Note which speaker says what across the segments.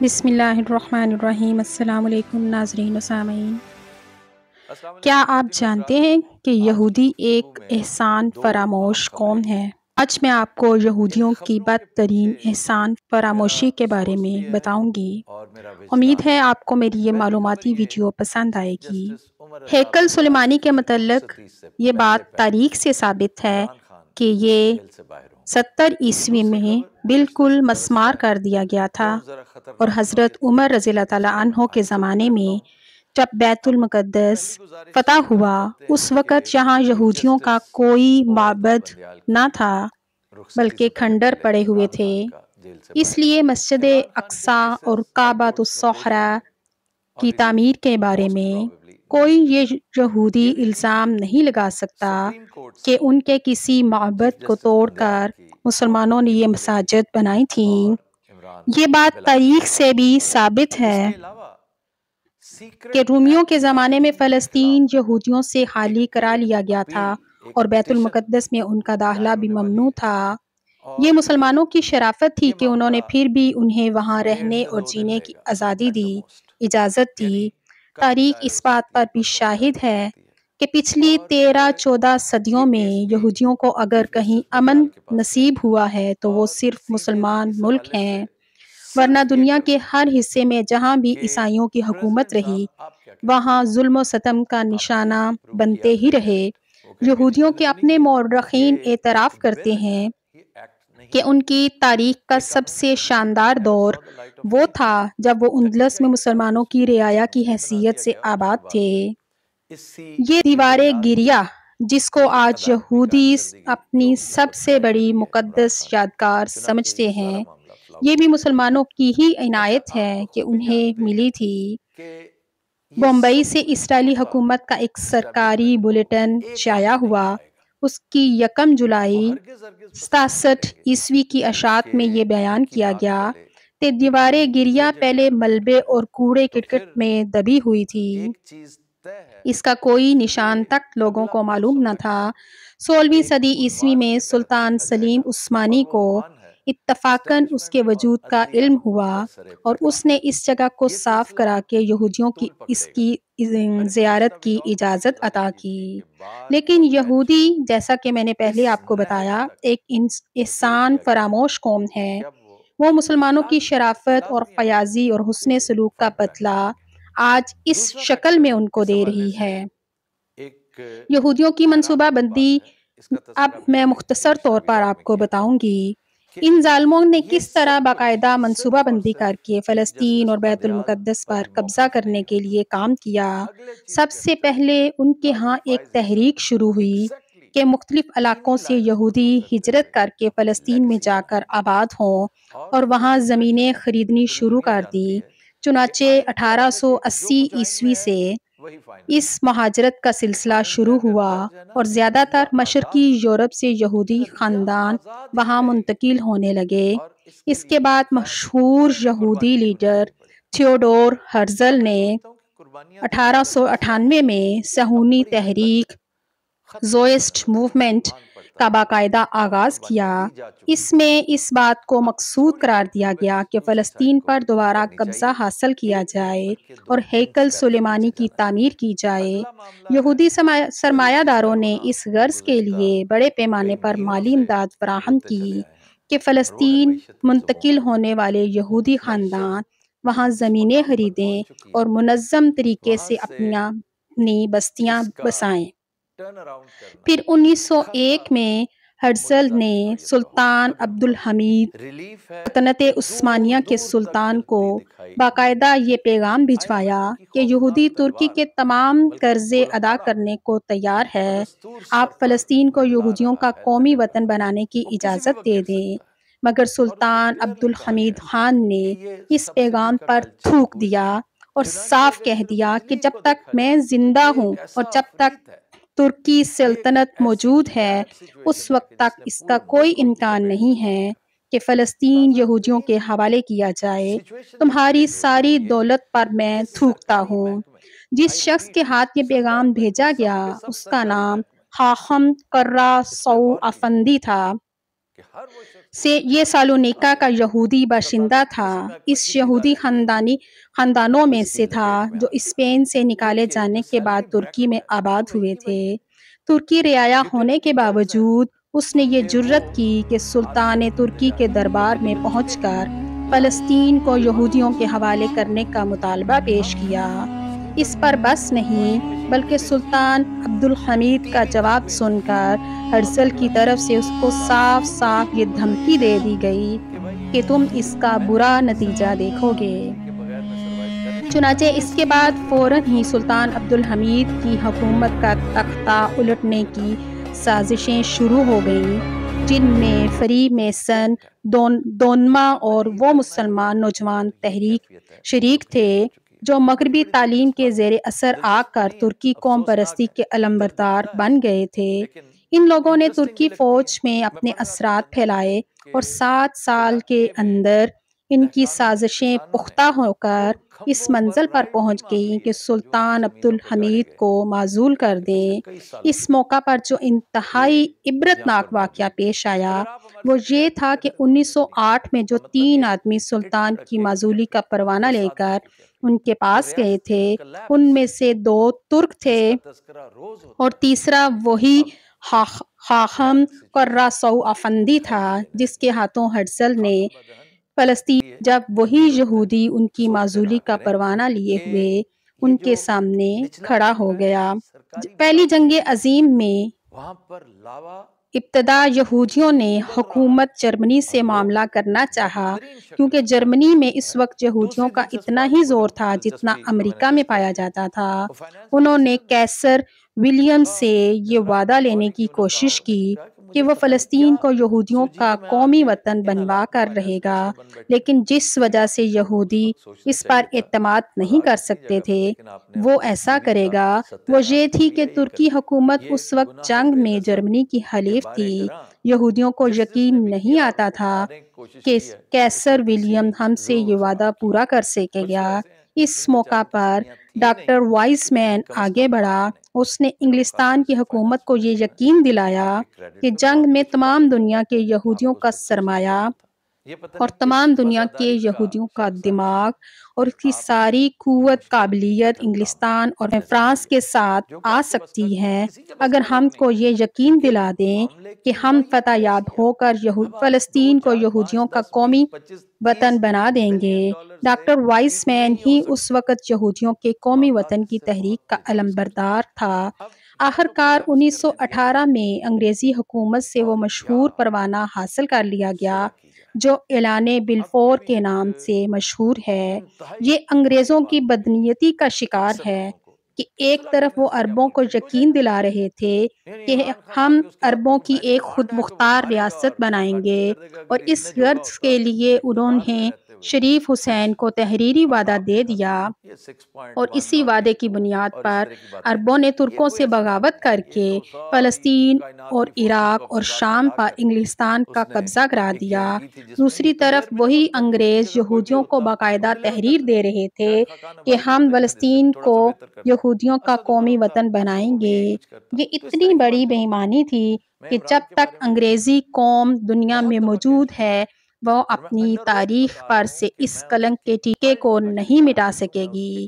Speaker 1: بسم اللہ الرحمن الرحیم۔ السلام علیکم ناظرین و سامعین، کیا آپ جانتے ہیں کہ یہودی ایک احسان فراموش قوم ہے؟ آج میں آپ کو یہودیوں کی بدترین احسان فراموشی کے بارے میں بتاؤں گی۔ امید ہے آپ کو میری یہ معلوماتی ویڈیو پسند آئے گی۔ ہیکل سلیمانی کے متعلق یہ بات تاریخ سے ثابت ہے کہ یہ 70 میں بالکل مسمار کر دیا گیا تھا، اور حضرت عمر رضی اللہ تعالیٰ عنہ کے زمانے میں جب بیت المقدس فتح ہوا، اس وقت یہاں یہودیوں کا کوئی معبد نہ تھا بلکہ کھنڈر پڑے ہوئے تھے۔ اس لیے مسجد اقصیٰ اور کعبۃ الصخرہ کی تعمیر کے بارے میں کوئی یہ یہودی الزام نہیں لگا سکتا کہ ان کے کسی معبد کو توڑ کر مسلمانوں نے یہ مساجد بنائی تھیں۔ یہ بات تاریخ سے بھی ثابت ہے کہ رومیوں کے زمانے میں فلسطین یہودیوں سے خالی کرا لیا گیا تھا اور بیت المقدس میں ان کا داخلہ بھی ممنوع تھا۔ یہ مسلمانوں کی شرافت تھی کہ انہوں نے پھر بھی انہیں وہاں رہنے اور جینے کی آزادی دی، اجازت دی۔ تاریخ اس بات پر بھی شاہد ہے کہ پچھلی 13-14 صدیوں میں یہودیوں کو اگر کہیں امن نصیب ہوا ہے تو وہ صرف مسلمان ملک ہیں، ورنہ دنیا کے ہر حصے میں جہاں بھی عیسائیوں کی حکومت رہی، وہاں ظلم و ستم کا نشانہ بنتے ہی رہے۔ یہودیوں کے اپنے مورخین اعتراف کرتے ہیں کہ ان کی تاریخ کا سب سے شاندار دور وہ تھا جب وہ اندلس میں مسلمانوں کی رعایا کی حیثیت سے آباد تھے۔ یہ دیوار گریہ، جس کو آج یہودی اپنی سب سے بڑی مقدس یادگار سمجھتے ہیں، یہ بھی مسلمانوں کی ہی عنایت ہے کہ انہیں ملی تھی۔ بمبئی سے اسرائیلی حکومت کا ایک سرکاری بلیٹن شائع ہوا۔ اس کی 1 جولائی 67 کی اشاعت میں یہ بیان کیا گیا کہ دیوار گریہ پہلے ملبے اور کوڑے کرکٹ میں دبی ہوئی تھی۔ اس کا کوئی نشان تک لوگوں کو معلوم نہ تھا۔ 16ویں صدی عیسوی میں سلطان سلیم عثمانی کو اتفاقاً اس کے وجود کا علم ہوا اور اس نے اس جگہ کو صاف کرا کے یہودیوں کی اس کی زیارت کی اجازت عطا کی۔ لیکن یہودی، جیسا کہ میں نے پہلے آپ کو بتایا، ایک احسان فراموش قوم ہے۔ وہ مسلمانوں کی شرافت اور فیاضی اور حسن سلوک کا بدلہ آج اس شکل میں ان کو دے رہی ہے۔ یہودیوں کی منصوبہ بندی اب میں مختصر طور پر آپ کو بتاؤں گی۔ ان ظالموں نے کس طرح باقاعدہ منصوبہ بندی کر کے فلسطین اور بیت المقدس پر قبضہ کرنے کے لیے کام کیا۔ سب سے پہلے ان کے ہاں ایک تحریک شروع ہوئی کہ مختلف علاقوں سے یہودی ہجرت کر کے فلسطین میں جا کر آباد ہوں اور وہاں زمینیں خریدنی شروع کر دی۔ چنانچہ 1880 سے اس مہاجرت کا سلسلہ شروع ہوا اور زیادہ تر مشرقی یورپ سے یہودی خاندان وہاں منتقل ہونے لگے۔ اس کے بعد مشہور یہودی لیڈر تھیوڈور ہرزل نے 1898 میں صہیونی تحریک زوئسٹ موومنٹ کا باقاعدہ آغاز کیا۔ اس میں اس بات کو مقصود قرار دیا گیا کہ فلسطین پر دوبارہ قبضہ حاصل کیا جائے اور ہیکل سلیمانی کی تعمیر کی جائے۔ یہودی سرمایہ داروں نے اس غرض کے لیے بڑے پیمانے پر مالی امداد فراہم کی کہ فلسطین منتقل ہونے والے یہودی خاندان وہاں زمینیں خریدیں اور منظم طریقے سے اپنی بستیاں بسائیں۔ پھر 1901 میں ہرزل نے سلطان عبدالحمید سلطنت عثمانیہ کے سلطان کو باقاعدہ یہ پیغام بھجوایا کہ یہودی ترکی کے تمام قرضے ادا کرنے کو تیار ہے، آپ فلسطین کو یہودیوں کا قومی وطن بنانے کی اجازت دے دیں۔ مگر سلطان عبدالحمید خان نے اس پیغام پر تھوک دیا اور صاف کہہ دیا کہ جب تک میں زندہ ہوں اور جب تک ترکی سلطنت موجود ہے، اس وقت تک اس کا کوئی امکان نہیں ہے کہ فلسطین یہودیوں کے حوالے کیا جائے۔ تمہاری ساری دولت پر میں تھوکتا ہوں۔ جس شخص کے ہاتھ یہ پیغام بھیجا گیا اس کا نام حاخم قرہ سو افندی تھا۔ یہ سالونیکا کا یہودی باشندہ تھا۔ اس یہودی خاندانوں میں سے تھا جو اسپین سے نکالے جانے کے بعد ترکی میں آباد ہوئے تھے۔ ترکی رعایا ہونے کے باوجود اس نے یہ جرأت کی کہ سلطان ترکی کے دربار میں پہنچ کر فلسطین کو یہودیوں کے حوالے کرنے کا مطالبہ پیش کیا۔ اس پر بس نہیں بلکہ سلطان عبدالحمید کا جواب سن کر ہرزل کی طرف سے اس کو صاف صاف یہ دھمکی دے دی گئی کہ تم اس کا برا نتیجہ دیکھو گے۔ چنانچہ اس کے بعد فوراً ہی سلطان عبدالحمید کی حکومت کا تختہ الٹنے کی سازشیں شروع ہو گئیں، جن میں فری میسن، دونما اور وہ مسلمان نوجوان تحریک شریک تھے جو مغربی تعلیم کے زیر اثر آ کر ترکی قوم پرستی کے علمبردار بن گئے تھے۔ ان لوگوں نے ترکی فوج میں اپنے اثرات پھیلائے اور 7 سال کے اندر ان کی سازشیں پختہ ہو کر اس منزل پر پہنچ گئیں کہ سلطان عبدالحمید کو معزول کر دیں۔ اس موقع پر جو انتہائی عبرتناک واقعہ پیش آیا وہ یہ تھا کہ 1908 میں جو 3 آدمی سلطان کی معزولی کا پروانہ لے کر ان کے پاس گئے تھے، ان میں سے 2 ترک تھے اور تیسرا وہی خاخم قراسو افندی تھا جس کے ہاتھوں ہرزل نے فلسطین جب وہی یہودی ان کی معزولی کا پروانہ لیے ہوئے ان کے سامنے کھڑا ہو گیا۔ پہلی جنگ عظیم میں ابتدا یہودیوں نے حکومت جرمنی سے معاملہ کرنا چاہا کیونکہ جرمنی میں اس وقت یہودیوں کا اتنا ہی زور تھا جتنا امریکہ میں پایا جاتا تھا۔ انہوں نے قیصر ولیم سے یہ وعدہ لینے کی کوشش کی کہ وہ فلسطین کو یہودیوں کا قومی وطن بنوا کر رہے گا، لیکن جس وجہ سے یہودی اس پر اعتماد نہیں کر سکتے تھے وہ ایسا کرے گا وہ یہ تھی کہ ترکی حکومت اس وقت جنگ میں جرمنی کی حلیف تھی۔ یہودیوں کو یقین نہیں آتا تھا کہ قیصر ولیم ہم سے یہ وعدہ پورا کر سکے گا۔ اس موقع پر ڈاکٹر وائس مین آگے بڑھا۔ اس نے انگلستان کی حکومت کو یہ یقین دلایا کہ جنگ میں تمام دنیا کے یہودیوں کا سرمایہ اور تمام دنیا کے یہودیوں کا دماغ اور اس کی ساری قوت قابلیت انگلستان اور فرانس کے ساتھ آ سکتی ہے اگر ہم کو یہ یقین دلا دیں کہ ہم فتح یاب ہو کر فلسطین کو یہودیوں کا قومی وطن بنا دیں گے۔ ڈاکٹر وائس مین ہی اس وقت یہودیوں کے قومی وطن کی تحریک کا علمبردار تھا۔ آخرکار 1918 میں انگریزی حکومت سے وہ مشہور پروانہ حاصل کر لیا گیا جو اعلان بلفور کے نام سے مشہور ہے۔ یہ انگریزوں کی بدنیتی کا شکار ہے کہ ایک طرف وہ عربوں کو یقین دلا رہے تھے کہ ہم عربوں کی ایک خود مختار ریاست بنائیں گے اور اس غرض کے لیے انہوں نے شریف حسین کو تحریری وعدہ دے دیا اور اسی وعدے کی بنیاد پر عربوں نے ترکوں سے بغاوت کر کے فلسطین اور عراق اور شام پر انگلستان کا قبضہ کرا دیا۔ دوسری طرف وہی انگریز یہودیوں کو باقاعدہ تحریر دے رہے تھے کہ ہم فلسطین کو یہودیوں کا قومی وطن بنائیں گے۔ یہ اتنی بڑی بے ایمانی تھی کہ جب تک انگریزی قوم دنیا میں موجود ہے وہ اپنی تاریخ پر سے اس کلنک کے ٹیکے کو نہیں مٹا سکے گی۔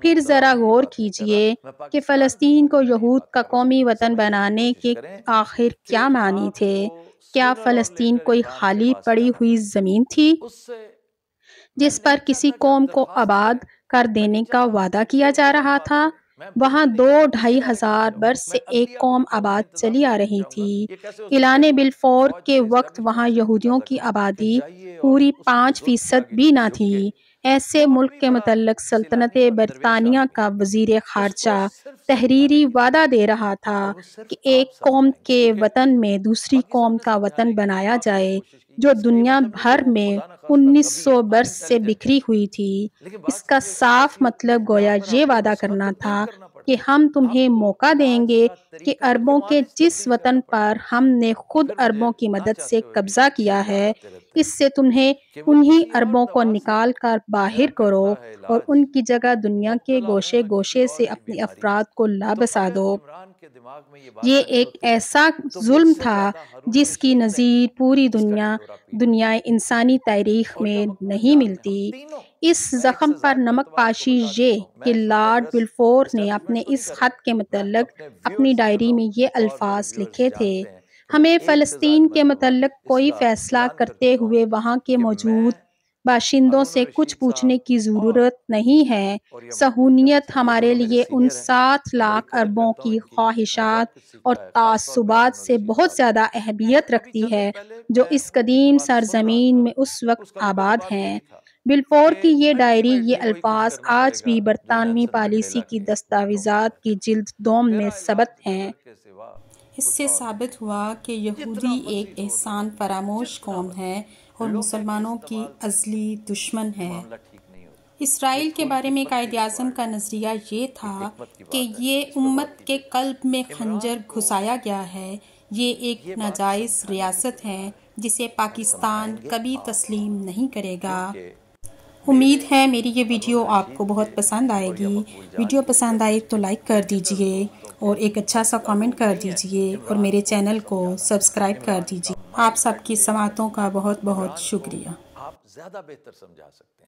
Speaker 1: پھر ذرا غور کیجئے کہ فلسطین کو یہود کا قومی وطن بنانے کے آخر کیا معنی تھے؟ کیا فلسطین کوئی خالی پڑی ہوئی زمین تھی جس پر کسی قوم کو آباد کر دینے کا وعدہ کیا جا رہا تھا؟ وہاں 2-2.5 ہزار برس سے ایک قوم آباد چلی آ رہی تھی۔ اعلان بلفور کے وقت وہاں یہودیوں کی آبادی پوری 5% بھی نہ تھی۔ ایسے ملک کے متعلق سلطنت برطانیہ کا وزیر خارجہ تحریری وعدہ دے رہا تھا کہ ایک قوم کے وطن میں دوسری قوم کا وطن بنایا جائے جو دنیا بھر میں 1900 برس سے بکھری ہوئی تھی۔ اس کا صاف مطلب گویا یہ وعدہ کرنا تھا کہ ہم تمہیں موقع دیں گے کہ عربوں کے جس وطن پر ہم نے خود عربوں کی مدد سے قبضہ کیا ہے، اس سے تمہیں انہی عربوں کو نکال کر باہر کرو اور ان کی جگہ دنیا کے گوشے گوشے سے اپنے افراد کو لا بسا دو۔ یہ ایک ایسا ظلم تھا جس کی نظیر پوری دنیا انسانی تاریخ میں نہیں ملتی۔ اس زخم پر نمک پاشی یہ کہ لارڈ بلفور نے اپنے اس خط کے متعلق اپنی ڈائری میں یہ الفاظ لکھے تھے: ہمیں فلسطین کے متعلق کوئی فیصلہ کرتے ہوئے وہاں کے موجود باشندوں سے کچھ پوچھنے کی ضرورت نہیں ہے۔ صہیونیت ہمارے لیے ان 7 لاکھ عربوں کی خواہشات اور تعصبات سے بہت زیادہ اہمیت رکھتی ہے جو اس قدیم سرزمین میں اس وقت آباد ہیں۔ بلفور کی یہ ڈائری، یہ الفاظ آج بھی برطانوی پالیسی کی دستاویزات کی جلد 2 میں ثبت ہیں۔ اس سے ثابت ہوا کہ یہودی ایک احسان فراموش قوم ہے اور مسلمانوں کی ازلی دشمن ہے۔ اسرائیل کے بارے میں قائد اعظم کا نظریہ یہ تھا کہ یہ امت کے قلب میں خنجر گھسایا گیا ہے، یہ ایک ناجائز ریاست ہے جسے پاکستان کبھی تسلیم نہیں کرے گا۔ امید ہے میری یہ ویڈیو آپ کو بہت پسند آئے گی۔ ویڈیو پسند آئے تو لائک کر دیجئے اور ایک اچھا سا کامنٹ کر دیجئے اور میرے چینل کو سبسکرائب کر دیجئے۔ آپ سب کی سماعتوں کا بہت بہت شکریہ۔
Speaker 2: آپ زیادہ بہتر سمجھا سکتے ہیں۔